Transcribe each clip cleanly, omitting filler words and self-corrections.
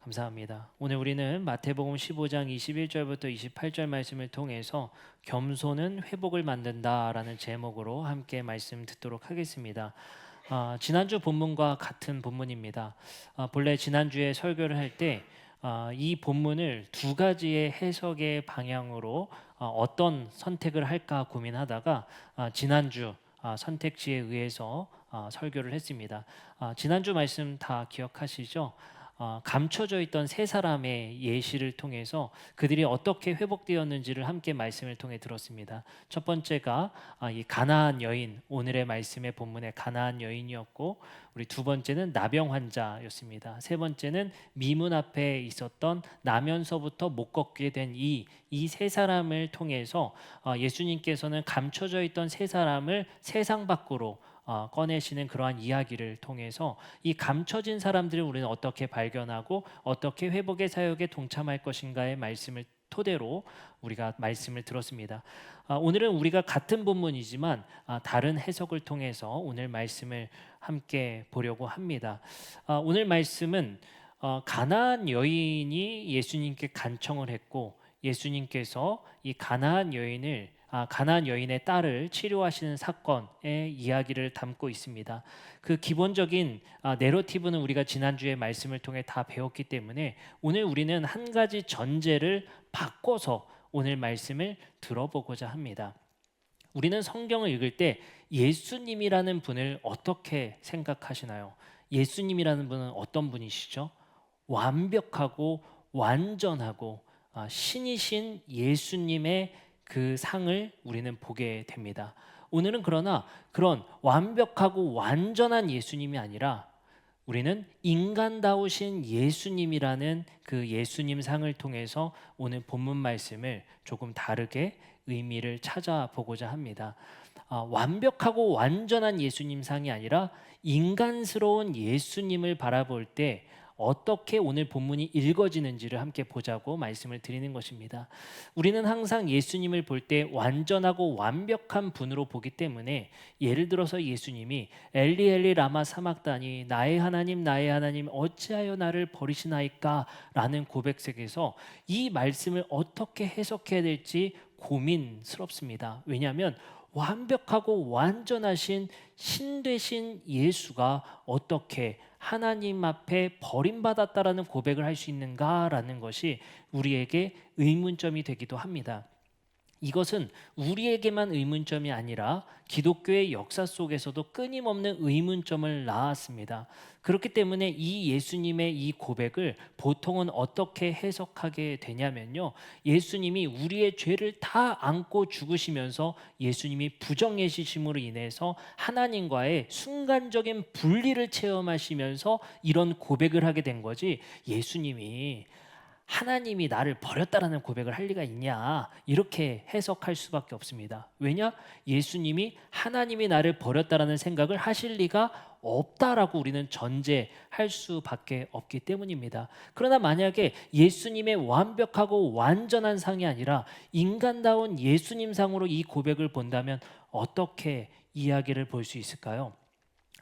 감사합니다. 오늘 우리는 마태복음 15장 21절부터 28절 말씀을 통해서 겸손은 회복을 만든다라는 제목으로 함께 말씀 듣도록 하겠습니다. 지난주 본문과 같은 본문입니다. 본래 지난주에 설교를 할 때 이 본문을 두 가지의 해석의 방향으로 어떤 선택을 할까 고민하다가 지난주 선택지에 의해서 설교를 했습니다. 지난주 말씀 다 기억하시죠? 감춰져 있던 세 사람의 예시를 통해서 그들이 어떻게 회복되었는지를 함께 말씀을 통해 들었습니다. 첫 번째가 이 가나안 여인, 오늘의 말씀의 본문의 가나안 여인이었고, 우리 두 번째는 나병 환자였습니다. 세 번째는 미문 앞에 있었던 나면서부터 못 걷게 된 이 세 사람을 통해서 예수님께서는 감춰져 있던 세 사람을 세상 밖으로 꺼내시는 그러한 이야기를 통해서 이 감춰진 사람들을 우리는 어떻게 발견하고 어떻게 회복의 사역에 동참할 것인가의 말씀을 토대로 우리가 말씀을 들었습니다. 오늘은 우리가 같은 본문이지만 다른 해석을 통해서 오늘 말씀을 함께 보려고 합니다. 오늘 말씀은 가나안 여인이 예수님께 간청을 했고, 예수님께서 이 가나안 여인의 딸을 치료하시는 사건의 이야기를 담고 있습니다. 그 기본적인 내러티브는 우리가 지난주에 말씀을 통해 다 배웠기 때문에 오늘 우리는 한 가지 전제를 바꿔서 오늘 말씀을 들어보고자 합니다. 우리는 성경을 읽을 때 예수님이라는 분을 어떻게 생각하시나요? 예수님이라는 분은 어떤 분이시죠? 완벽하고 완전하고 신이신 예수님의 그 상을 우리는 보게 됩니다. 오늘은 그러나 그런 완벽하고 완전한 예수님이 아니라 우리는 인간다우신 예수님이라는 그 예수님 상을 통해서 오늘 본문 말씀을 조금 다르게 의미를 찾아보고자 합니다. 완벽하고 완전한 예수님 상이 아니라 인간스러운 예수님을 바라볼 때 어떻게 오늘 본문이 읽어지는지를 함께 보자고 말씀을 드리는 것입니다. 우리는 항상 예수님을 볼 때 완전하고 완벽한 분으로 보기 때문에, 예를 들어서 예수님이 엘리 엘리 라마 사막다니 나의 하나님 어찌하여 나를 버리시나이까 라는 고백 속에서 이 말씀을 어떻게 해석해야 될지 고민스럽습니다. 왜냐하면 완벽하고 완전하신 신 되신 예수가 어떻게 하나님 앞에 버림받았다라는 고백을 할 수 있는가라는 것이 우리에게 의문점이 되기도 합니다. 이것은 우리에게만 의문점이 아니라 기독교의 역사 속에서도 끊임없는 의문점을 낳았습니다. 그렇기 때문에 이 예수님의 이 고백을 보통은 어떻게 해석하게 되냐면요, 예수님이 우리의 죄를 다 안고 죽으시면서 예수님이 부정예시심으로 인해서 하나님과의 순간적인 분리를 체험하시면서 이런 고백을 하게 된 거지, 예수님이 하나님이 나를 버렸다라는 고백을 할 리가 있냐, 이렇게 해석할 수밖에 없습니다. 왜냐? 예수님이 하나님이 나를 버렸다라는 생각을 하실 리가 없다라고 우리는 전제할 수밖에 없기 때문입니다. 그러나 만약에 예수님의 완벽하고 완전한 상이 아니라 인간다운 예수님 상으로 이 고백을 본다면 어떻게 이야기를 볼 수 있을까요?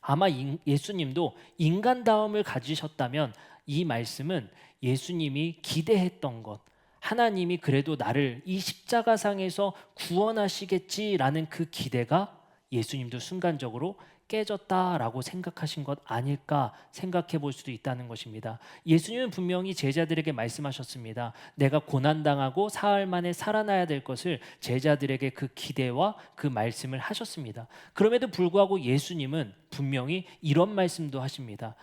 아마 예수님도 인간다움을 가지셨다면 이 말씀은 예수님이 기대했던 것, 하나님이 그래도 나를 이 십자가상에서 구원하시겠지라는 그 기대가 예수님도 순간적으로 깨졌다라고 생각하신 것 아닐까 생각해 볼 수도 있다는 것입니다. 예수님은 분명히 제자들에게 말씀하셨습니다. 내가 고난당하고 사흘 만에 살아나야 될 것을 제자들에게 그 기대와 그 말씀을 하셨습니다. 그럼에도 불구하고 예수님은 분명히 이런 말씀도 하십니다.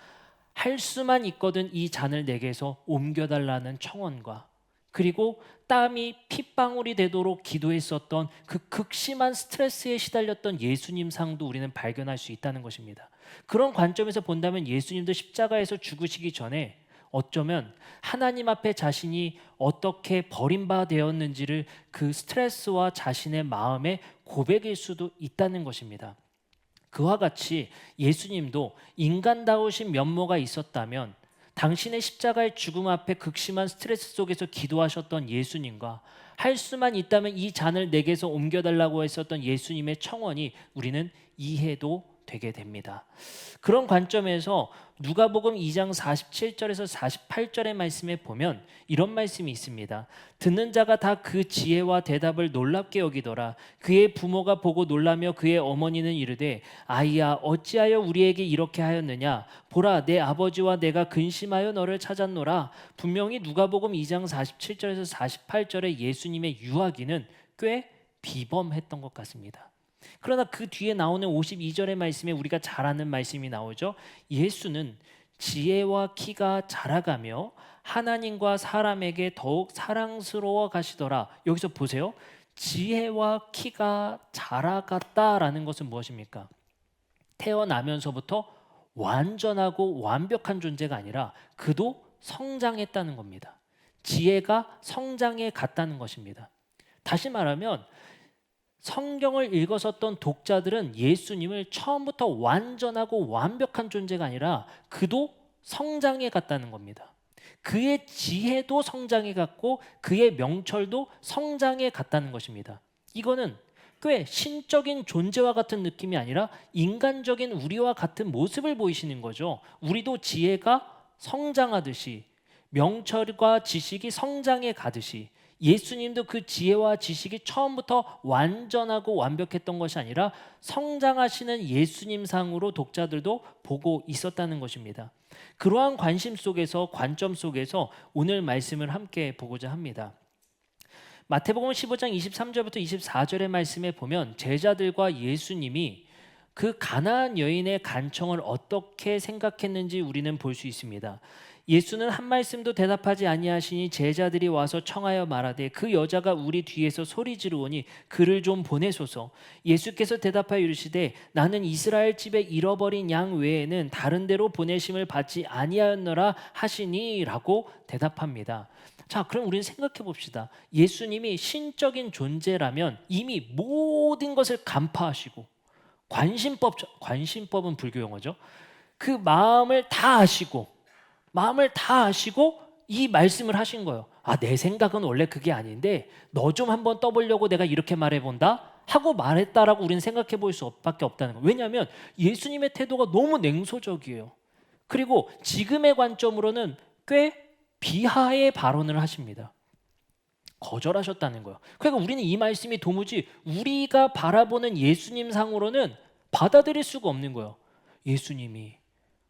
할 수만 있거든 이 잔을 내게서 옮겨달라는 청원과, 그리고 땀이 핏방울이 되도록 기도했었던 그 극심한 스트레스에 시달렸던 예수님 상도 우리는 발견할 수 있다는 것입니다. 그런 관점에서 본다면 예수님도 십자가에서 죽으시기 전에 어쩌면 하나님 앞에 자신이 어떻게 버림받았는지를 그 스트레스와 자신의 마음의 고백일 수도 있다는 것입니다. 그와 같이 예수님도 인간다우신 면모가 있었다면 당신의 십자가의 죽음 앞에 극심한 스트레스 속에서 기도하셨던 예수님과 할 수만 있다면 이 잔을 내게서 옮겨달라고 했었던 예수님의 청원이 우리는 이해도 되게 됩니다. 그런 관점에서 누가복음 2장 47절에서 48절의 말씀에 보면 이런 말씀이 있습니다. 듣는 자가 다 그 지혜와 대답을 놀랍게 여기더라. 그의 부모가 보고 놀라며 그의 어머니는 이르되 아이야 어찌하여 우리에게 이렇게 하였느냐 보라 내 아버지와 내가 근심하여 너를 찾았노라. 분명히 누가복음 2장 47절에서 48절의 예수님의 유아기는 꽤 비범했던 것 같습니다. 그러나 그 뒤에 나오는 52절의 말씀에 우리가 잘 아는 말씀이 나오죠. 예수는 지혜와 키가 자라가며 하나님과 사람에게 더욱 사랑스러워 가시더라. 여기서 보세요. 지혜와 키가 자라갔다라는 것은 무엇입니까? 태어나면서부터 완전하고 완벽한 존재가 아니라 그도 성장했다는 겁니다. 지혜가 성장해 갔다는 것입니다. 다시 말하면 성경을 읽었었던 독자들은 예수님을 처음부터 완전하고 완벽한 존재가 아니라 그도 성장해 갔다는 겁니다. 그의 지혜도 성장해 갔고 그의 명철도 성장해 갔다는 것입니다. 이거는 꽤 신적인 존재와 같은 느낌이 아니라 인간적인 우리와 같은 모습을 보이시는 거죠. 우리도 지혜가 성장하듯이 명철과 지식이 성장해 가듯이 예수님도 그 지혜와 지식이 처음부터 완전하고 완벽했던 것이 아니라 성장하시는 예수님 상으로 독자들도 보고 있었다는 것입니다. 그러한 관심 속에서 관점 속에서 오늘 말씀을 함께 보고자 합니다. 마태복음 15장 23절부터 24절의 말씀에 보면 제자들과 예수님이 그 가나안 여인의 간청을 어떻게 생각했는지 우리는 볼 수 있습니다. 예수는 한 말씀도 대답하지 아니하시니 제자들이 와서 청하여 말하되 그 여자가 우리 뒤에서 소리 지르오니 그를 좀 보내소서. 예수께서 대답하여 이르시되 나는 이스라엘 집에 잃어버린 양 외에는 다른 데로 보내심을 받지 아니하였노라 하시니라고 대답합니다. 자, 그럼 우리는 생각해 봅시다. 예수님이 신적인 존재라면 이미 모든 것을 간파하시고 관심법은 불교 용어죠. 그 마음을 다 아시고 이 말씀을 하신 거예요. 아, 내 생각은 원래 그게 아닌데 너 좀 한번 떠보려고 내가 이렇게 말해본다 하고 말했다라고 우리는 생각해 볼 수밖에 없다는 거예요. 왜냐하면 예수님의 태도가 너무 냉소적이에요. 그리고 지금의 관점으로는 꽤 비하의 발언을 하십니다. 거절하셨다는 거예요. 그러니까 우리는 이 말씀이 도무지 우리가 바라보는 예수님 상으로는 받아들일 수가 없는 거예요. 예수님이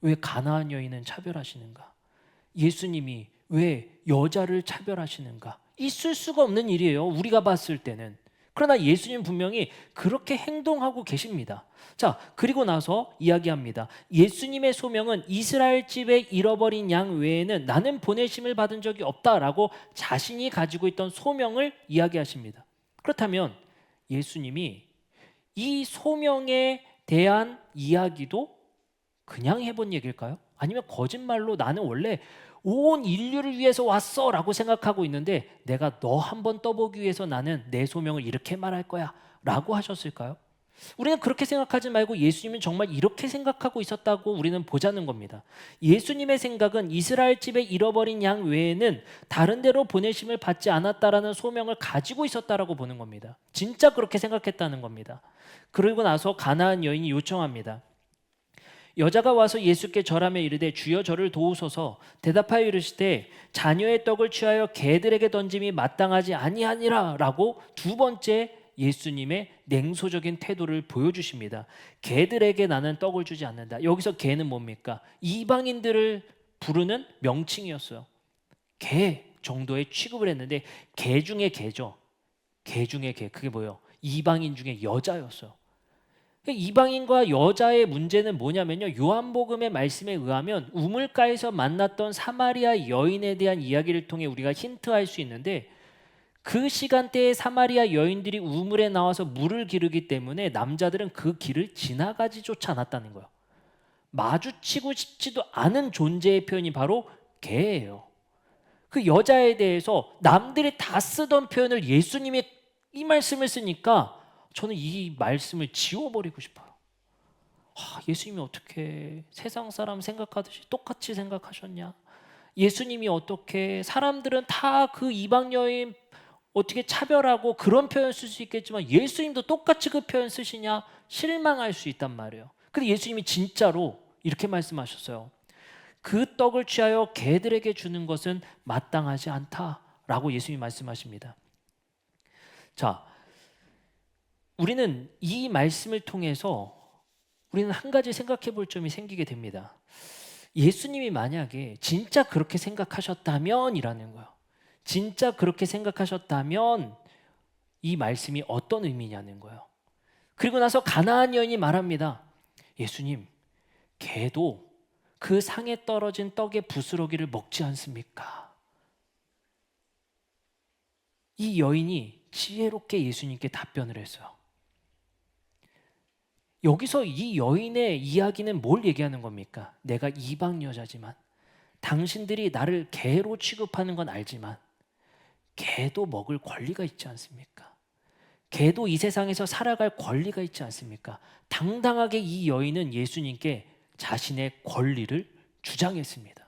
왜 가나안 여인은 차별하시는가? 예수님이 왜 여자를 차별하시는가? 있을 수가 없는 일이에요. 우리가 봤을 때는. 그러나 예수님 분명히 그렇게 행동하고 계십니다. 자, 그리고 나서 이야기합니다. 예수님의 소명은 이스라엘 집에 잃어버린 양 외에는 나는 보내심을 받은 적이 없다라고 자신이 가지고 있던 소명을 이야기하십니다. 그렇다면 예수님이 이 소명에 대한 이야기도 그냥 해본 얘기일까요? 아니면 거짓말로 나는 원래 온 인류를 위해서 왔어 라고 생각하고 있는데 내가 너 한번 떠보기 위해서 나는 내 소명을 이렇게 말할 거야 라고 하셨을까요? 우리는 그렇게 생각하지 말고 예수님은 정말 이렇게 생각하고 있었다고 우리는 보자는 겁니다. 예수님의 생각은 이스라엘 집에 잃어버린 양 외에는 다른 데로 보내심을 받지 않았다라는 소명을 가지고 있었다라고 보는 겁니다. 진짜 그렇게 생각했다는 겁니다. 그러고 나서 가나안 여인이 요청합니다. 여자가 와서 예수께 절하며 이르되 주여 저를 도우소서. 대답하여 이르시되 자녀의 떡을 취하여 개들에게 던짐이 마땅하지 아니하니라 라고 두 번째 예수님의 냉소적인 태도를 보여주십니다. 개들에게 나는 떡을 주지 않는다. 여기서 개는 뭡니까? 이방인들을 부르는 명칭이었어요. 개 정도의 취급을 했는데 개 중에 개죠. 개 중에 개. 그게 뭐예요? 이방인 중에 여자였어요. 이방인과 여자의 문제는 뭐냐면요, 요한복음의 말씀에 의하면 우물가에서 만났던 사마리아 여인에 대한 이야기를 통해 우리가 힌트할 수 있는데 그 시간대에 사마리아 여인들이 우물에 나와서 물을 기르기 때문에 남자들은 그 길을 지나가지조차 않았다는 거예요. 마주치고 싶지도 않은 존재의 표현이 바로 개예요. 그 여자에 대해서 남들이 다 쓰던 표현을 예수님이 이 말씀을 쓰니까 저는 이 말씀을 지워버리고 싶어요. 예수님이 어떻게 세상 사람 생각하듯이 똑같이 생각하셨냐? 예수님이 어떻게 사람들은 다 그 이방 여인 어떻게 차별하고 그런 표현 쓸 수 있겠지만 예수님도 똑같이 그 표현 쓰시냐? 실망할 수 있단 말이에요. 근데 예수님이 진짜로 이렇게 말씀하셨어요. 그 떡을 취하여 개들에게 주는 것은 마땅하지 않다라고 예수님이 말씀하십니다. 자, 우리는 이 말씀을 통해서 우리는 한 가지 생각해 볼 점이 생기게 됩니다. 예수님이 만약에 진짜 그렇게 생각하셨다면 이라는 거예요. 진짜 그렇게 생각하셨다면 이 말씀이 어떤 의미냐는 거예요. 그리고 나서 가나안 여인이 말합니다. 예수님, 개도 그 상에 떨어진 떡의 부스러기를 먹지 않습니까? 이 여인이 지혜롭게 예수님께 답변을 했어요. 여기서 이 여인의 이야기는 뭘 얘기하는 겁니까? 내가 이방 여자지만 당신들이 나를 개로 취급하는 건 알지만 개도 먹을 권리가 있지 않습니까? 개도 이 세상에서 살아갈 권리가 있지 않습니까? 당당하게 이 여인은 예수님께 자신의 권리를 주장했습니다.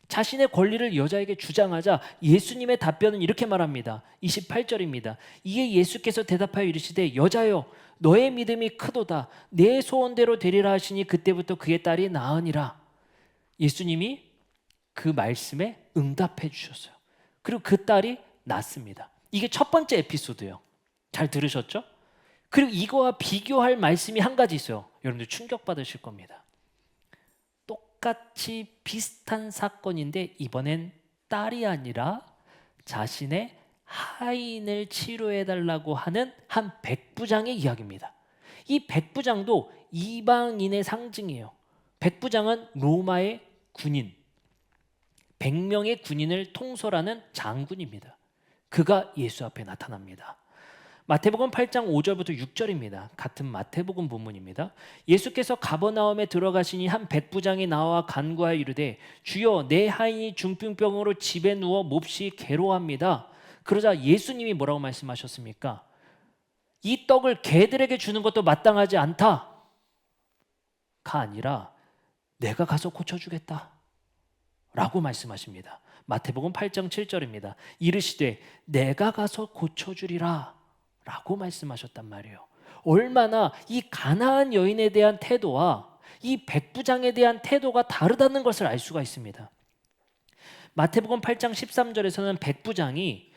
자신의 권리를 여자에게 주장하자 예수님의 답변은 이렇게 말합니다. 28절입니다. 이에 예수께서 대답하여 이르시되 여자여 너의 믿음이 크도다. 내 소원대로 되리라 하시니 그때부터 그의 딸이 나으니라. 예수님이 그 말씀에 응답해 주셨어요. 그리고 그 딸이 낳습니다. 이게 첫 번째 에피소드예요. 잘 들으셨죠? 그리고 이거와 비교할 말씀이 한 가지 있어요. 여러분들 충격받으실 겁니다. 똑같이 비슷한 사건인데 이번엔 딸이 아니라 자신의 하인을 치료해달라고 하는 한 백부장의 이야기입니다. 이 백부장도 이방인의 상징이에요. 백부장은 로마의 군인, 100명의 군인을 통솔하는 장군입니다. 그가 예수 앞에 나타납니다. 마태복음 8장 5절부터 6절입니다. 같은 마태복음 본문입니다. 예수께서 가버나움에 들어가시니 한 백부장이 나와 간구하여 이르되 주여 내 하인이 중풍병으로 집에 누워 몹시 괴로워합니다. 그러자 예수님이 뭐라고 말씀하셨습니까? 이 떡을 개들에게 주는 것도 마땅하지 않다가 아니라 내가 가서 고쳐주겠다 라고 말씀하십니다. 마태복음 8장 7절입니다. 이르시되 내가 가서 고쳐주리라 라고 말씀하셨단 말이에요. 얼마나 이 가나안 여인에 대한 태도와 이 백부장에 대한 태도가 다르다는 것을 알 수가 있습니다. 마태복음 8장 13절에서는 백부장이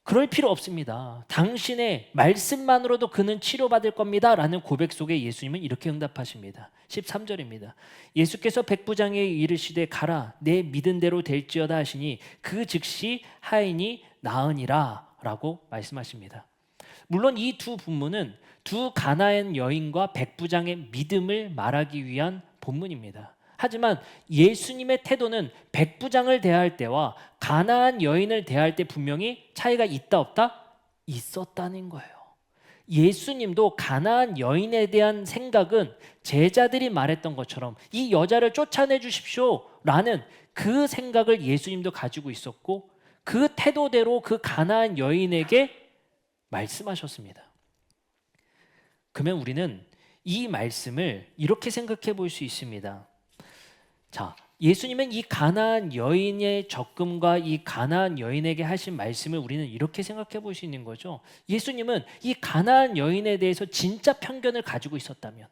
그럴 필요 없습니다. 당신의 말씀만으로도 그는 치료받을 겁니다 라는 고백 속에 예수님은 이렇게 응답하십니다. 13절입니다. 예수께서 백부장에게 이르시되 가라 내 믿은 대로 될지어다 하시니 그 즉시 하인이 나으니라 라고 말씀하십니다. 물론 이 두 본문은 두 가나안 여인과 백부장의 믿음을 말하기 위한 본문입니다. 하지만 예수님의 태도는 백부장을 대할 때와 가나안 여인을 대할 때 분명히 차이가 있다 없다? 있었다는 거예요. 예수님도 가나안 여인에 대한 생각은 제자들이 말했던 것처럼 이 여자를 쫓아내 주십시오 라는 그 생각을 예수님도 가지고 있었고 그 태도대로 그 가나안 여인에게 말씀하셨습니다. 그러면 우리는 이 말씀을 이렇게 생각해 볼 수 있습니다. 자, 예수님은 이 가나안 여인의 적금과 이 가나안 여인에게 하신 말씀을 우리는 이렇게 생각해 볼 수 있는 거죠. 예수님은 이 가나안 여인에 대해서 진짜 편견을 가지고 있었다면,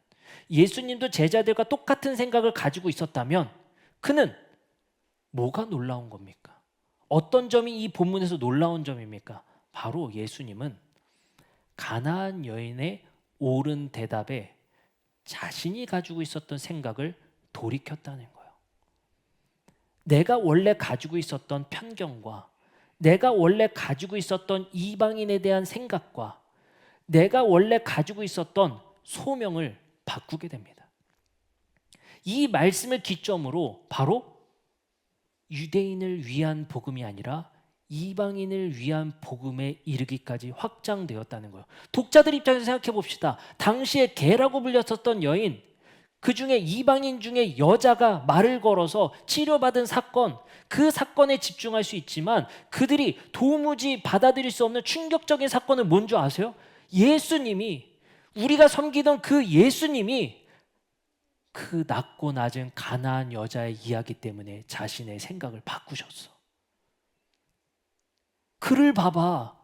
예수님도 제자들과 똑같은 생각을 가지고 있었다면 그는 뭐가 놀라운 겁니까? 어떤 점이 이 본문에서 놀라운 점입니까? 바로 예수님은 가나안 여인의 옳은 대답에 자신이 가지고 있었던 생각을 돌이켰다는 거예요. 내가 원래 가지고 있었던 편견과 내가 원래 가지고 있었던 이방인에 대한 생각과 내가 원래 가지고 있었던 소명을 바꾸게 됩니다. 이 말씀을 기점으로 바로 유대인을 위한 복음이 아니라 이방인을 위한 복음에 이르기까지 확장되었다는 거예요. 독자들 입장에서 생각해 봅시다. 당시에 개라고 불렸었던 여인, 그 중에 이방인 중에 여자가 말을 걸어서 치료받은 사건, 그 사건에 집중할 수 있지만 그들이 도무지 받아들일 수 없는 충격적인 사건은 뭔지 아세요? 예수님이, 우리가 섬기던 그 예수님이 그 낮고 낮은 가나안 여자의 이야기 때문에 자신의 생각을 바꾸셨어. 그를 봐봐.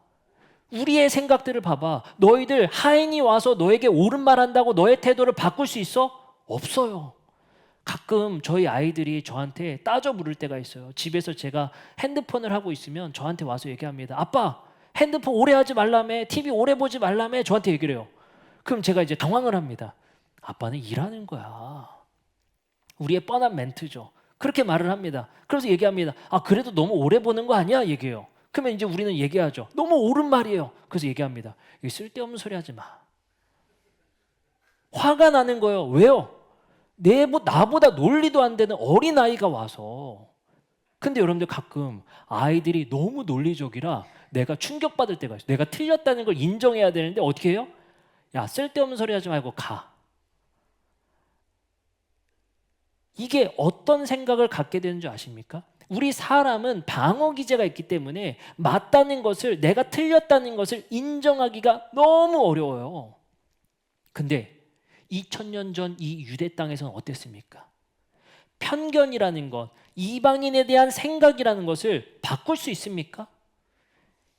우리의 생각들을 봐봐. 너희들 하인이 와서 너에게 옳은 말 한다고 너의 태도를 바꿀 수 있어? 없어요. 가끔 저희 아이들이 저한테 따져 물을 때가 있어요. 집에서 제가 핸드폰을 하고 있으면 저한테 와서 얘기합니다. 아빠, 핸드폰 오래 하지 말라며, TV 오래 보지 말라며 저한테 얘기를 해요. 그럼 제가 이제 당황을 합니다. 아빠는 일하는 거야. 우리의 뻔한 멘트죠. 그렇게 말을 합니다. 그래서 얘기합니다. 아, 그래도 너무 오래 보는 거 아니야? 얘기해요. 그러면 이제 우리는 얘기하죠. 너무 옳은 말이에요. 그래서 얘기합니다. 쓸데없는 소리 하지 마. 화가 나는 거예요. 왜요? 나보다 논리도 안 되는 어린아이가 와서. 근데 여러분들 가끔 아이들이 너무 논리적이라 내가 충격받을 때가 있어요. 내가 틀렸다는 걸 인정해야 되는데 어떻게 해요? 야, 쓸데없는 소리 하지 말고 가. 이게 어떤 생각을 갖게 되는 줄 아십니까? 우리 사람은 방어 기제가 있기 때문에 맞다는 것을, 내가 틀렸다는 것을 인정하기가 너무 어려워요. 근데 2000년 전 이 유대 땅에서는 어땠습니까? 편견이라는 것, 이방인에 대한 생각이라는 것을 바꿀 수 있습니까?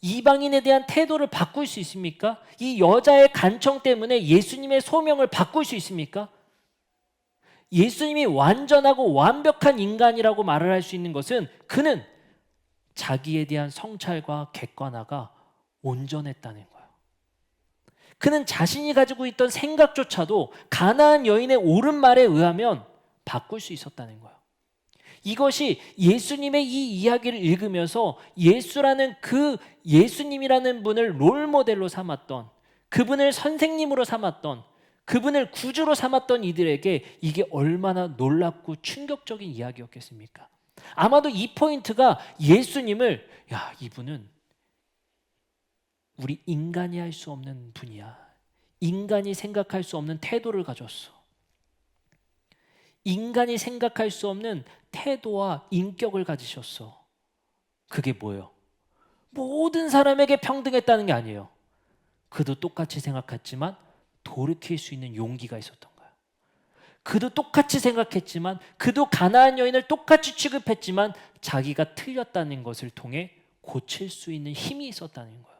이방인에 대한 태도를 바꿀 수 있습니까? 이 여자의 간청 때문에 예수님의 소명을 바꿀 수 있습니까? 예수님이 완전하고 완벽한 인간이라고 말을 할 수 있는 것은 그는 자기에 대한 성찰과 객관화가 온전했다는 거예요. 그는 자신이 가지고 있던 생각조차도 가나안 여인의 옳은 말에 의하면 바꿀 수 있었다는 거예요. 이것이 예수님의 이 이야기를 읽으면서 예수라는 그 예수님이라는 분을 롤모델로 삼았던, 그분을 선생님으로 삼았던, 그분을 구주로 삼았던 이들에게 이게 얼마나 놀랍고 충격적인 이야기였겠습니까? 아마도 이 포인트가 예수님을, 야, 이분은 우리 인간이 할 수 없는 분이야. 인간이 생각할 수 없는 태도를 가졌어. 인간이 생각할 수 없는 태도와 인격을 가지셨어. 그게 뭐예요? 모든 사람에게 평등했다는 게 아니에요. 그도 똑같이 생각했지만 돌이킬 수 있는 용기가 있었던 거예요. 그도 똑같이 생각했지만, 그도 가나안 여인을 똑같이 취급했지만 자기가 틀렸다는 것을 통해 고칠 수 있는 힘이 있었다는 거예요.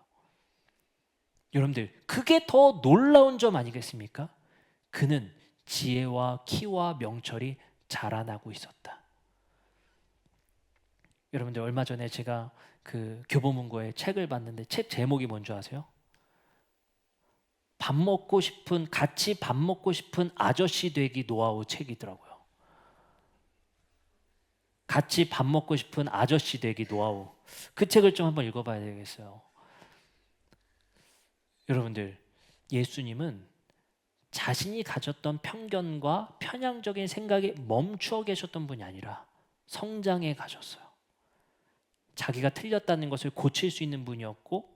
여러분들, 그게 더 놀라운 점 아니겠습니까? 그는 지혜와 키와 명철이 자라나고 있었다. 여러분들, 얼마 전에 제가 그 교보문고의 책을 봤는데 책 제목이 뭔지 아세요? 같이 밥 먹고 싶은 아저씨 되기 노하우 책이더라고요. 같이 밥 먹고 싶은 아저씨 되기 노하우. 그 책을 좀 한번 읽어봐야 되겠어요. 여러분들, 예수님은 자신이 가졌던 편견과 편향적인 생각에 멈추어 계셨던 분이 아니라 성장해 가셨어요. 자기가 틀렸다는 것을 고칠 수 있는 분이었고,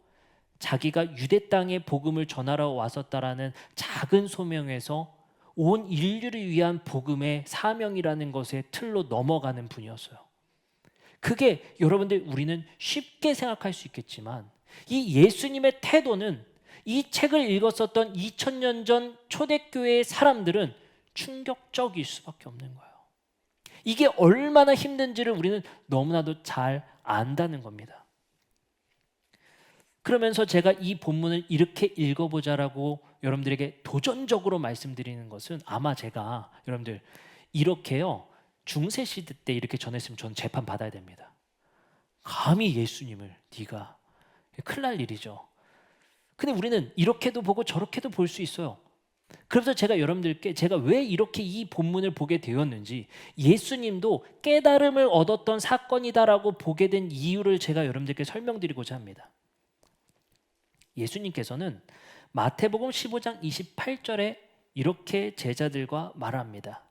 자기가 유대 땅에 복음을 전하러 왔었다라는 작은 소명에서 온 인류를 위한 복음의 사명이라는 것의 틀로 넘어가는 분이었어요. 그게 여러분들, 우리는 쉽게 생각할 수 있겠지만 이 예수님의 태도는 이 책을 읽었었던 2000년 전 초대교회의 사람들은 충격적일 수밖에 없는 거예요. 이게 얼마나 힘든지를 우리는 너무나도 잘 안다는 겁니다. 그러면서 제가 이 본문을 이렇게 읽어보자라고 여러분들에게 도전적으로 말씀드리는 것은, 아마 제가 여러분들 이렇게요, 중세시대 때 이렇게 전했으면 저는 재판 받아야 됩니다. 감히 예수님을 네가, 큰일 날 일이죠. 근데 우리는 이렇게도 보고 저렇게도 볼 수 있어요. 그래서 제가 여러분들께, 제가 왜 이렇게 이 본문을 보게 되었는지, 예수님도 깨달음을 얻었던 사건이다라고 보게 된 이유를 제가 여러분들께 설명드리고자 합니다. 예수님께서는 마태복음 15장 28절에 이렇게 제자들과 말합니다.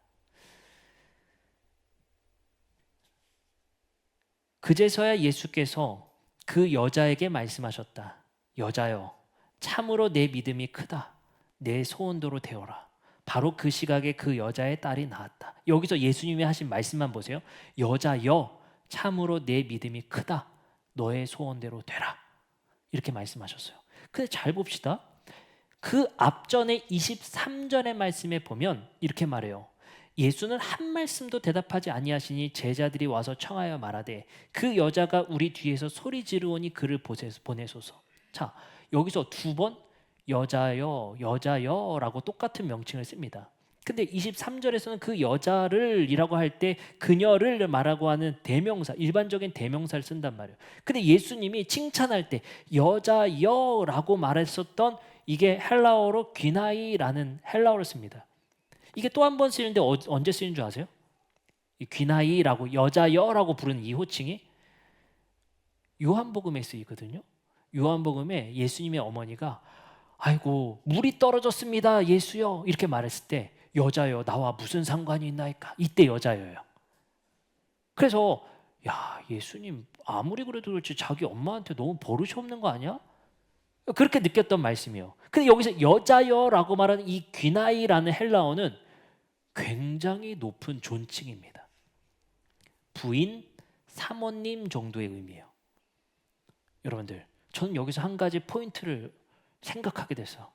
그제서야 예수께서 그 여자에게 말씀하셨다. 여자여, 참으로 내 믿음이 크다. 내 소원대로 되어라. 바로 그 시각에 그 여자의 딸이 나았다. 여기서 예수님이 하신 말씀만 보세요. 여자여, 참으로 내 믿음이 크다. 너의 소원대로 되라. 이렇게 말씀하셨어요. 근데 잘 봅시다. 그 앞전에 23절의 말씀에 보면 이렇게 말해요. 예수는 한 말씀도 대답하지 아니하시니 제자들이 와서 청하여 말하되 그 여자가 우리 뒤에서 소리 지르오니 그를 보내소서. 자, 여기서 두 번 여자여, 여자여라고 똑같은 명칭을 씁니다. 근데 23절에서는 그 여자를 이라고 할 때 그녀를 말하고 하는 대명사, 일반적인 대명사를 쓴단 말이에요. 근데 예수님이 칭찬할 때 여자여라고 말했었던 이게 헬라어로 귀나이라는 헬라어를 씁니다. 이게 또 한 번 쓰이는데 언제 쓰이는 줄 아세요? 이 귀나이라고 여자여라고 부르는 이 호칭이 요한복음에 쓰이거든요. 요한복음에 예수님의 어머니가 아이고 물이 떨어졌습니다 예수여 이렇게 말했을 때 여자여 나와 무슨 상관이 있나이까, 이때 여자여예요. 그래서 야 예수님 아무리 그래도 그렇지 자기 엄마한테 너무 버릇이 없는 거 아니야? 그렇게 느꼈던 말씀이에요. 근데 여기서 여자여라고 말하는 이 귀나이라는 헬라어는 굉장히 높은 존칭입니다. 부인, 사모님 정도의 의미예요. 여러분들 저는 여기서 한 가지 포인트를 생각하게 돼서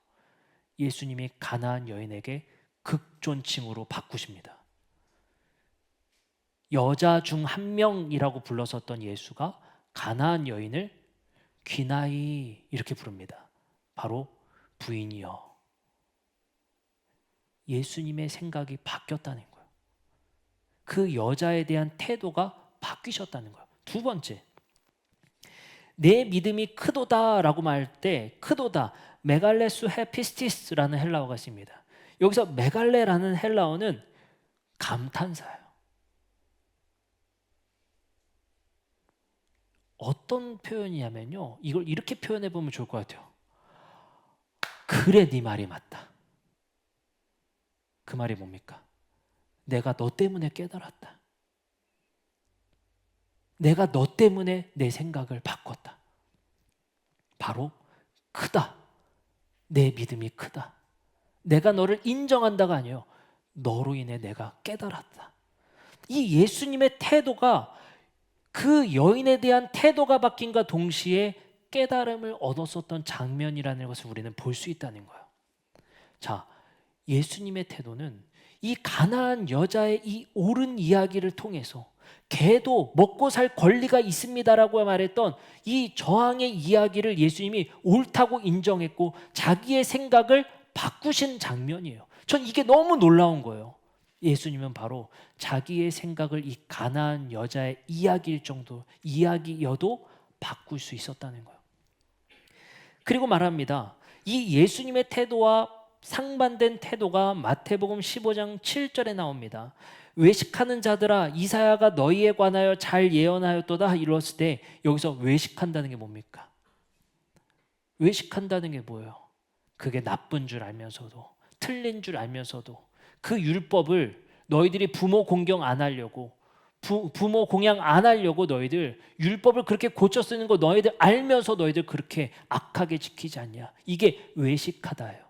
예수님이 가나안 여인에게 극존칭으로 바꾸십니다. 여자 중 한 명이라고 불렀었던 예수가 가나안 여인을 귀나이 이렇게 부릅니다. 바로 부인이여. 예수님의 생각이 바뀌었다는 거예요. 그 여자에 대한 태도가 바뀌셨다는 거예요. 두 번째, 내 믿음이 크도다라고 말할 때 크도다, 메갈레수 헤피스티스라는 헬라어가 있습니다. 여기서 메갈레라는 헬라어는 감탄사예요. 어떤 표현이냐면요, 이걸 이렇게 표현해 보면 좋을 것 같아요. 그래 네 말이 맞다. 그 말이 뭡니까? 내가 너 때문에 깨달았다. 내가 너 때문에 내 생각을 바꿨다. 바로 크다. 내 믿음이 크다. 내가 너를 인정한다가 아니에요. 너로 인해 내가 깨달았다. 이 예수님의 태도가 그 여인에 대한 태도가 바뀐과 동시에 깨달음을 얻었었던 장면이라는 것을 우리는 볼 수 있다는 거예요. 자, 예수님의 태도는 이 가나안 여자의 이 옳은 이야기를 통해서 개도 먹고 살 권리가 있습니다라고 말했던 이 저항의 이야기를 예수님이 옳다고 인정했고 자기의 생각을 바꾸신 장면이에요. 전 이게 너무 놀라운 거예요. 예수님은 바로 자기의 생각을 이 가나안 여자의 이야기여도 바꿀 수 있었다는 거예요. 그리고 말합니다. 이 예수님의 태도와 상반된 태도가 마태복음 15장 7절에 나옵니다. 외식하는 자들아 이사야가 너희에 관하여 잘 예언하였도다 이뤘을 때 여기서 외식한다는 게 뭡니까? 외식한다는 게 뭐예요? 그게 나쁜 줄 알면서도 틀린 줄 알면서도 그 율법을 너희들이 부모 공경 안 하려고 부모 공양 안 하려고 너희들 율법을 그렇게 고쳐 쓰는 거 너희들 알면서 너희들 그렇게 악하게 지키지 않냐. 이게 외식하다예요.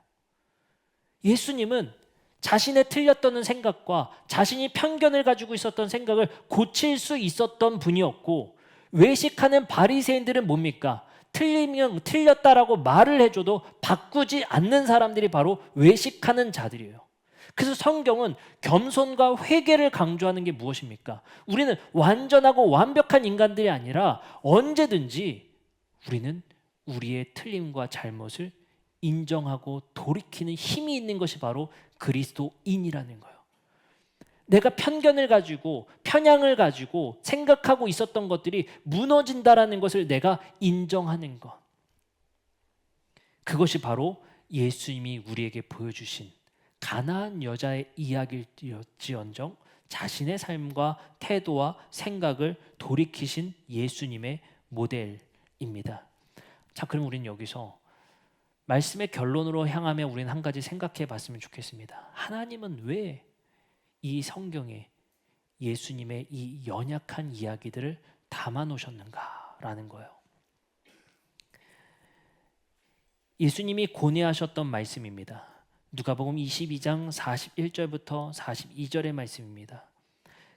예수님은 자신의 틀렸다는 생각과 자신이 편견을 가지고 있었던 생각을 고칠 수 있었던 분이었고, 외식하는 바리새인들은 뭡니까? 틀리면 틀렸다라고 말을 해줘도 바꾸지 않는 사람들이 바로 외식하는 자들이에요. 그래서 성경은 겸손과 회개를 강조하는 게 무엇입니까? 우리는 완전하고 완벽한 인간들이 아니라 언제든지 우리는 우리의 틀림과 잘못을 인정하고 돌이키는 힘이 있는 것이 바로 그리스도인이라는 거예요. 내가 편견을 가지고 편향을 가지고 생각하고 있었던 것들이 무너진다라는 것을 내가 인정하는 것. 그것이 바로 예수님이 우리에게 보여주신 가나안 여자의 이야기일지언정 자신의 삶과 태도와 생각을 돌이키신 예수님의 모델입니다. 자, 그럼 우리는 여기서 말씀의 결론으로 향하며 우리는 한 가지 생각해 봤으면 좋겠습니다. 하나님은 왜 이 성경에 예수님의 이 연약한 이야기들을 담아 놓으셨는가라는 거예요. 예수님이 고뇌하셨던 말씀입니다. 누가복음 22장 41절부터 42절의 말씀입니다.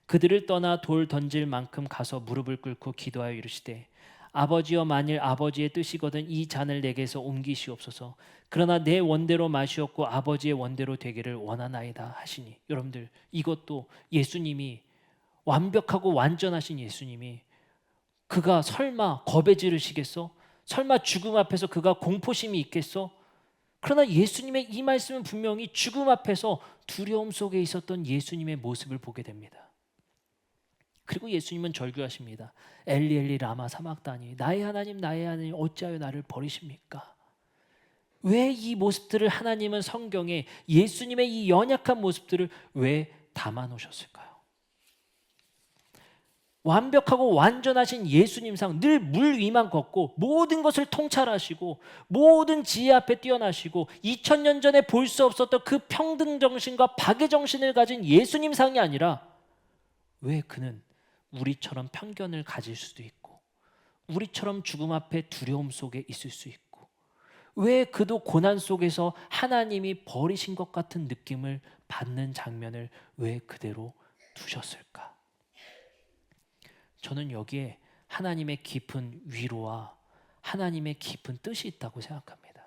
그들을 떠나 돌 던질 만큼 가서 무릎을 꿇고 기도하여 이르시되 아버지여 만일 아버지의 뜻이거든 이 잔을 내게서 옮기시옵소서. 그러나 내 원대로 마시옵고 아버지의 원대로 되기를 원하나이다 하시니, 여러분들 이것도 예수님이 완벽하고 완전하신 예수님이 그가 설마 겁에 지르시겠어? 설마 죽음 앞에서 그가 공포심이 있겠어? 그러나 예수님의 이 말씀은 분명히 죽음 앞에서 두려움 속에 있었던 예수님의 모습을 보게 됩니다. 그리고 예수님은 절규하십니다. 엘리 엘리 라마 사막다니, 나의 하나님 어찌하여 나를 버리십니까? 왜 이 모습들을 하나님은 성경에 예수님의 이 연약한 모습들을 왜 담아 놓으셨을까요? 완벽하고 완전하신 예수님상 늘 물 위만 걷고 모든 것을 통찰하시고 모든 지혜 앞에 뛰어나시고 2000년 전에 볼 수 없었던 그 평등 정신과 박애 정신을 가진 예수님상이 아니라 왜 그는 우리처럼 편견을 가질 수도 있고 우리처럼 죽음 앞에 두려움 속에 있을 수 있고 왜 그도 고난 속에서 하나님이 버리신 것 같은 느낌을 받는 장면을 왜 그대로 두셨을까? 저는 여기에 하나님의 깊은 위로와 하나님의 깊은 뜻이 있다고 생각합니다.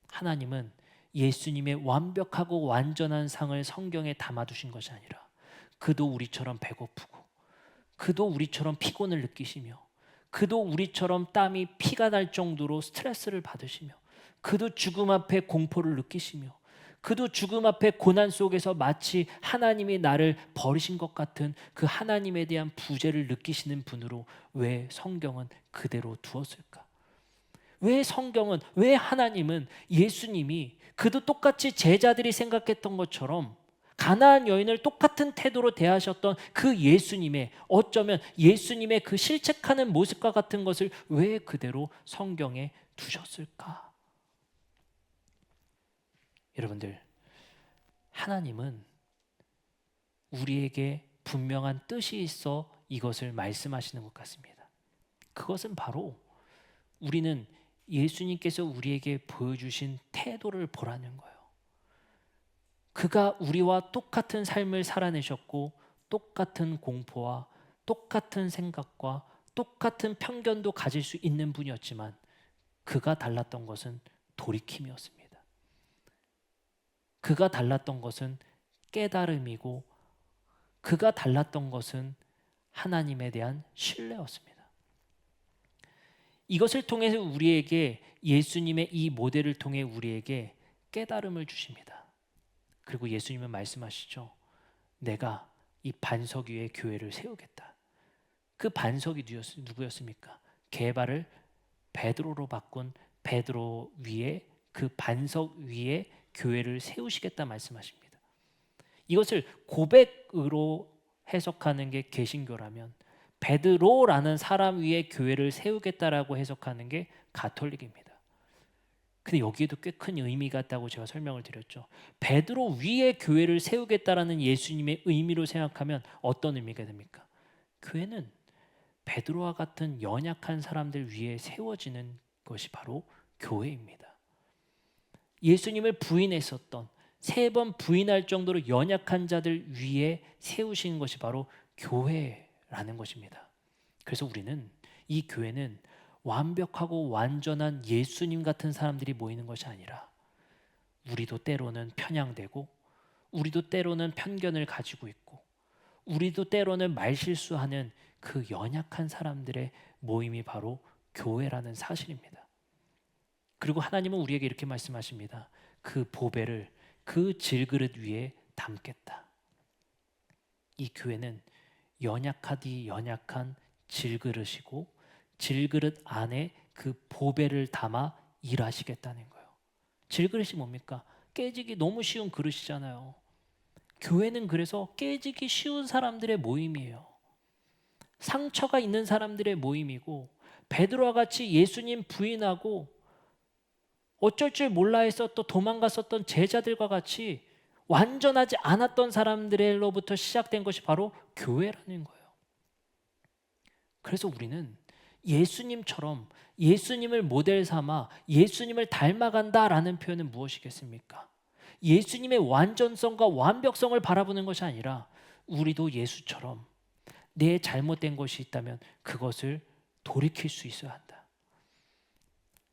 하나님은 예수님의 완벽하고 완전한 상을 성경에 담아두신 것이 아니라 그도 우리처럼 배고프고 그도 우리처럼 피곤을 느끼시며 그도 우리처럼 땀이 피가 날 정도로 스트레스를 받으시며 그도 죽음 앞에 공포를 느끼시며 그도 죽음 앞에 고난 속에서 마치 하나님이 나를 버리신 것 같은 그 하나님에 대한 부재를 느끼시는 분으로 왜 성경은 그대로 두었을까? 왜 성경은, 왜 하나님은 예수님이 그도 똑같이 제자들이 생각했던 것처럼 가나안 여인을 똑같은 태도로 대하셨던 그 예수님의 어쩌면 예수님의 그 실책하는 모습과 같은 것을 왜 그대로 성경에 두셨을까? 여러분들, 하나님은 우리에게 분명한 뜻이 있어 이것을 말씀하시는 것 같습니다. 그것은 바로 우리는 예수님께서 우리에게 보여주신 태도를 보라는 거예요. 그가 우리와 똑같은 삶을 살아내셨고 똑같은 공포와 똑같은 생각과 똑같은 편견도 가질 수 있는 분이었지만 그가 달랐던 것은 돌이킴이었습니다. 그가 달랐던 것은 깨달음이고 그가 달랐던 것은 하나님에 대한 신뢰였습니다. 이것을 통해서 우리에게 예수님의 이 모델을 통해 우리에게 깨달음을 주십니다. 그리고 예수님은 말씀하시죠. 내가 이 반석 위에 교회를 세우겠다. 그 반석이 누구였습니까? 게바를 베드로로 바꾼 베드로 위에 그 반석 위에 교회를 세우시겠다 말씀하십니다. 이것을 고백으로 해석하는 게 개신교라면 베드로라는 사람 위에 교회를 세우겠다라고 해석하는 게 가톨릭입니다. 근데 여기에도 꽤 큰 의미가 있다고 제가 설명을 드렸죠. 베드로 위에 교회를 세우겠다라는 예수님의 의미로 생각하면 어떤 의미가 됩니까? 교회는 베드로와 같은 연약한 사람들 위에 세워지는 것이 바로 교회입니다. 예수님을 부인했었던 3번 부인할 정도로 연약한 자들 위에 세우신 것이 바로 교회라는 것입니다. 그래서 우리는 이 교회는 완벽하고 완전한 예수님 같은 사람들이 모이는 것이 아니라 우리도 때로는 편향되고 우리도 때로는 편견을 가지고 있고 우리도 때로는 말실수하는 그 연약한 사람들의 모임이 바로 교회라는 사실입니다. 그리고 하나님은 우리에게 이렇게 말씀하십니다. 그 보배를 그 질그릇 위에 담겠다. 이 교회는 연약하디 연약한 질그릇이고 질그릇 안에 그 보배를 담아 일하시겠다는 거예요. 질그릇이 뭡니까? 깨지기 너무 쉬운 그릇이잖아요. 교회는 그래서 깨지기 쉬운 사람들의 모임이에요. 상처가 있는 사람들의 모임이고 베드로와 같이 예수님 부인하고 어쩔 줄 몰라 해서 또 도망갔었던 제자들과 같이 완전하지 않았던 사람들로부터 시작된 것이 바로 교회라는 거예요. 그래서 우리는 예수님처럼 예수님을 모델 삼아 예수님을 닮아간다라는 표현은 무엇이겠습니까? 예수님의 완전성과 완벽성을 바라보는 것이 아니라 우리도 예수처럼 내 잘못된 것이 있다면 그것을 돌이킬 수 있어야 한다.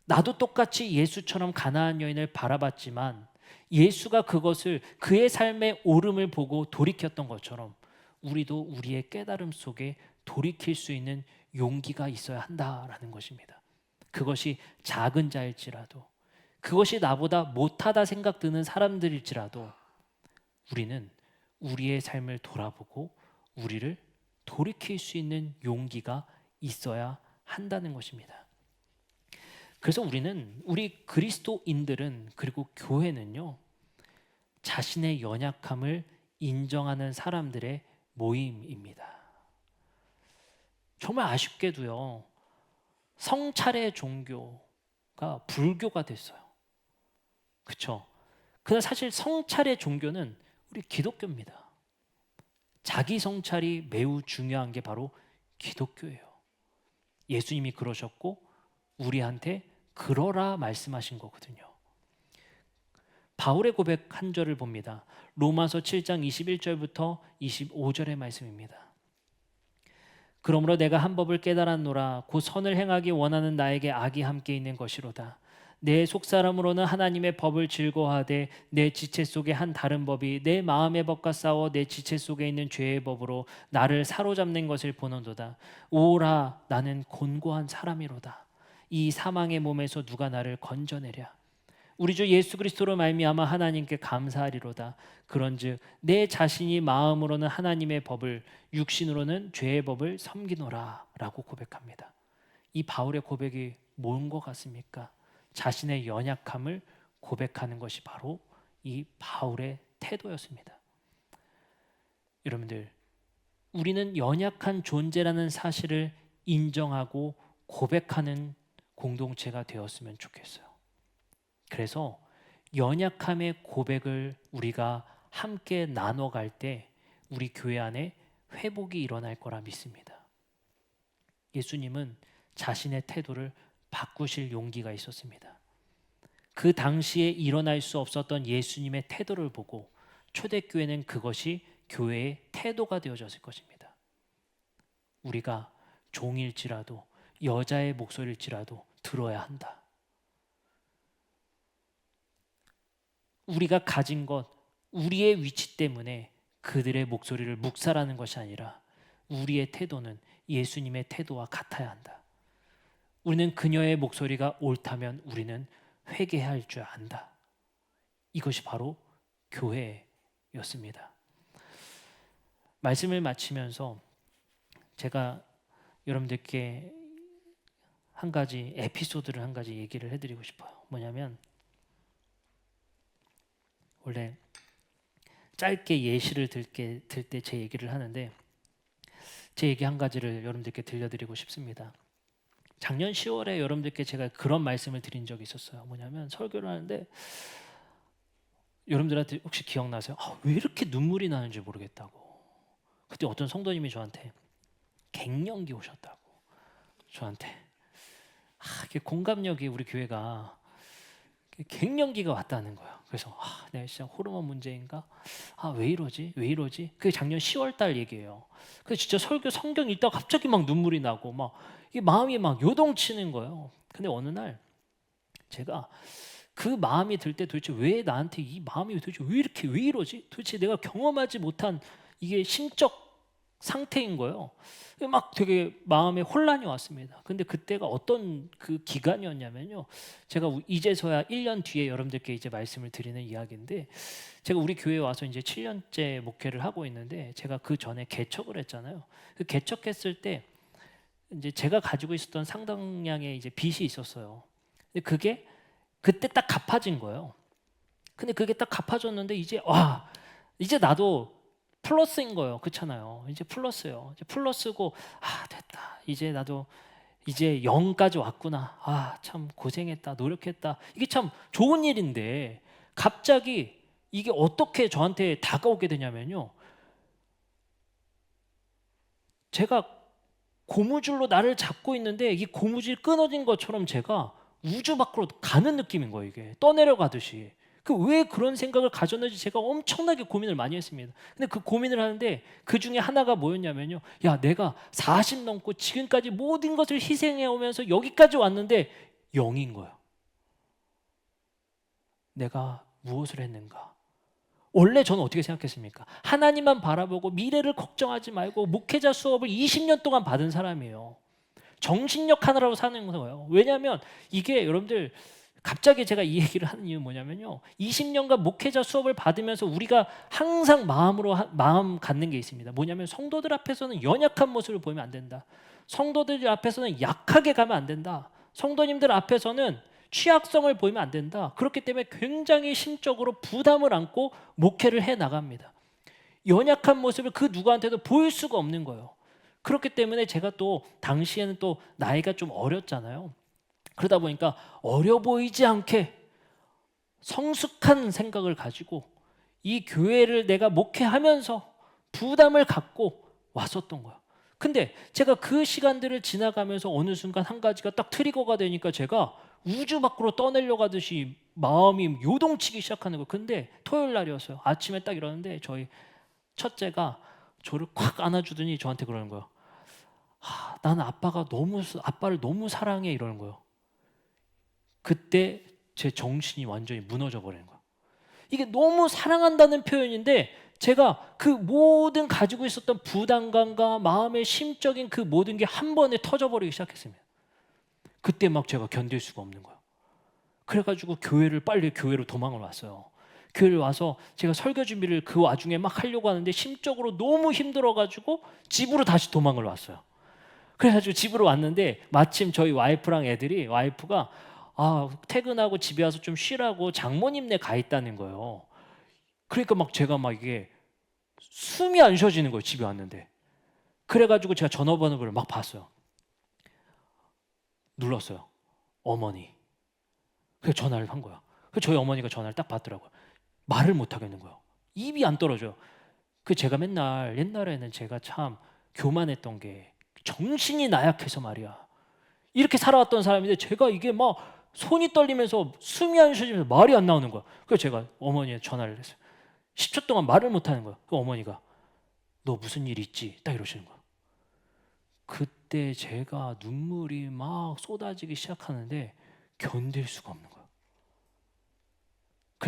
나도 똑같이 예수처럼 가나안 여인을 바라봤지만 예수가 그것을 그의 삶의 오름을 보고 돌이켰던 것처럼 우리도 우리의 깨달음 속에 돌이킬 수 있는 용기가 있어야 한다라는 것입니다. 그것이 작은 자일지라도, 그것이 나보다 못하다 생각드는 사람들일지라도 우리는 우리의 삶을 돌아보고 우리를 돌이킬 수 있는 용기가 있어야 한다는 것입니다. 그래서 우리 그리스도인들은, 그리고 교회는요, 자신의 연약함을 인정하는 사람들의 모임입니다. 정말 아쉽게도요, 성찰의 종교가 불교가 됐어요. 그렇죠? 그러나 사실 성찰의 종교는 우리 기독교입니다. 자기 성찰이 매우 중요한 게 바로 기독교예요. 예수님이 그러셨고 우리한테 그러라 말씀하신 거거든요. 바울의 고백 한 절을 봅니다. 로마서 7장 21절부터 25절의 말씀입니다. 그러므로 내가 한 법을 깨달았노라. 곧 선을 행하기 원하는 나에게 악이 함께 있는 것이로다. 내 속사람으로는 하나님의 법을 즐거워하되 내 지체 속에 한 다른 법이 내 마음의 법과 싸워 내 지체 속에 있는 죄의 법으로 나를 사로잡는 것을 보는도다. 오라, 나는 곤고한 사람이로다. 이 사망의 몸에서 누가 나를 건져내랴. 우리 주 예수 그리스도로 말미암아 하나님께 감사하리로다. 그런즉 내 자신이 마음으로는 하나님의 법을, 육신으로는 죄의 법을 섬기노라 라고 고백합니다. 이 바울의 고백이 뭔 것 같습니까? 자신의 연약함을 고백하는 것이 바로 이 바울의 태도였습니다. 여러분들, 우리는 연약한 존재라는 사실을 인정하고 고백하는 공동체가 되었으면 좋겠어요. 그래서 연약함의 고백을 우리가 함께 나눠갈 때 우리 교회 안에 회복이 일어날 거라 믿습니다. 예수님은 자신의 태도를 바꾸실 용기가 있었습니다. 그 당시에 일어날 수 없었던 예수님의 태도를 보고 초대교회는 그것이 교회의 태도가 되어졌을 것입니다. 우리가 종일지라도, 여자의 목소리일지라도 들어야 한다. 우리가 가진 것, 우리의 위치 때문에 그들의 목소리를 묵살하는 것이 아니라 우리의 태도는 예수님의 태도와 같아야 한다. 우리는 그녀의 목소리가 옳다면 우리는 회개할 줄 안다. 이것이 바로 교회였습니다. 말씀을 마치면서 제가 여러분들께 한 가지 에피소드를 한 가지 얘기를 해드리고 싶어요. 뭐냐면, 원래 짧게 예시를 들 때 제 얘기를 하는데 제 얘기 한 가지를 여러분들께 들려드리고 싶습니다. 작년 10월에 여러분들께 제가 그런 말씀을 드린 적이 있었어요. 뭐냐면, 설교를 하는데 여러분들한테 혹시 기억나세요? 왜 이렇게 눈물이 나는지 모르겠다고. 그때 어떤 성도님이 저한테 갱년기 오셨다고 저한테 이게 공감력이 우리 교회가 갱년기가 왔다는 거예요. 그래서 내가 진짜 호르몬 문제인가? 왜 이러지? 그게 작년 10월 달 얘기예요. 그래서 진짜 설교 성경 읽다가 갑자기 막 눈물이 나고 막 이 마음이 막 요동치는 거예요. 근데 어느 날 제가 그 마음이 들 때 도대체 왜 나한테 이 마음이 도대체 왜 이러지? 도대체 내가 경험하지 못한 이게 심적 상태인 거예요. 막 되게 마음에 혼란이 왔습니다. 근데 그때가 어떤 그 기간이었냐면요, 제가 이제서야 1년 뒤에 여러분들께 이제 말씀을 드리는 이야기인데, 제가 우리 교회에 와서 이제 7년째 목회를 하고 있는데, 제가 그 전에 개척을 했잖아요. 그 개척했을 때 이제 제가 가지고 있었던 상당량의 이제 빚이 있었어요. 근데 그게 그때 딱 갚아진 거예요. 근데 그게 딱 갚아졌는데 이제 나도 플러스인 거예요. 그렇잖아요. 이제 플러스예요. 이제 플러스고 됐다. 이제 나도 이제 0까지 왔구나. 참 고생했다. 노력했다. 이게 참 좋은 일인데 갑자기 이게 어떻게 저한테 다가오게 되냐면요, 제가 고무줄로 나를 잡고 있는데 이 고무줄 끊어진 것처럼 제가 우주 밖으로 가는 느낌인 거예요. 이게 떠내려가듯이. 왜 그런 생각을 가졌는지 제가 엄청나게 고민을 많이 했습니다. 근데 그 고민을 하는데 그 중에 하나가 뭐였냐면요, 내가 40 넘고 지금까지 모든 것을 희생해 오면서 여기까지 왔는데 0인 거예요. 내가 무엇을 했는가? 원래 저는 어떻게 생각했습니까? 하나님만 바라보고 미래를 걱정하지 말고 목회자 수업을 20년 동안 받은 사람이에요. 정신력 하느라고 사는 거예요. 왜냐하면 이게 여러분들 갑자기 제가 이 얘기를 하는 이유는 뭐냐면요. 20년간 목회자 수업을 받으면서 우리가 항상 마음 갖는 게 있습니다. 뭐냐면 성도들 앞에서는 연약한 모습을 보이면 안 된다. 성도들 앞에서는 약하게 가면 안 된다. 성도님들 앞에서는 취약성을 보이면 안 된다. 그렇기 때문에 굉장히 심적으로 부담을 안고 목회를 해 나갑니다. 연약한 모습을 그 누구한테도 보일 수가 없는 거예요. 그렇기 때문에 제가 또 당시에는 또 나이가 좀 어렸잖아요. 그러다 보니까 어려 보이지 않게 성숙한 생각을 가지고 이 교회를 내가 목회하면서 부담을 갖고 왔었던 거예요. 근데 제가 그 시간들을 지나가면서 어느 순간 한 가지가 딱 트리거가 되니까 제가 우주 밖으로 떠내려 가듯이 마음이 요동치기 시작하는 거예요. 근데 토요일 날이었어요. 아침에 딱 일어났는데 저희 첫째가 저를 콱 안아주더니 저한테 그러는 거예요. 나는 아빠를 너무 사랑해 이러는 거예요. 그때 제 정신이 완전히 무너져 버리는 거예요. 이게 너무 사랑한다는 표현인데 제가 그 모든 가지고 있었던 부담감과 마음의 심적인 그 모든 게 한 번에 터져버리기 시작했습니다. 그때 막 제가 견딜 수가 없는 거예요. 그래가지고 빨리 교회로 도망을 왔어요. 교회를 와서 제가 설교 준비를 그 와중에 막 하려고 하는데 심적으로 너무 힘들어가지고 집으로 다시 도망을 왔어요. 그래가지고 집으로 왔는데 마침 저희 와이프가 퇴근하고 집에 와서 좀 쉬라고 장모님네 가 있다는 거예요. 그러니까 막 제가 막 이게 숨이 안 쉬어지는 거예요. 집에 왔는데. 그래가지고 제가 전화번호를 막 봤어요. 눌렀어요. 어머니. 그래서 전화를 한 거야. 그래서 저희 어머니가 전화를 딱 받더라고요. 말을 못 하겠는 거예요. 입이 안 떨어져요. 제가 옛날에는 제가 참 교만했던 게 정신이 나약해서 말이야. 이렇게 살아왔던 사람인데 제가 이게 막 손이 떨리면서 숨이 안 쉬어지면서 말이 안 나오는 거야. 그래서 제가 어머니에 전화를 했어요. 10초 동안 말을 못 하는 거야. 그 어머니가 너 무슨 일 있지? 딱 이러시는 거야. 그때 제가 눈물이 막 쏟아지기 시작하는데 견딜 수가 없는 거야.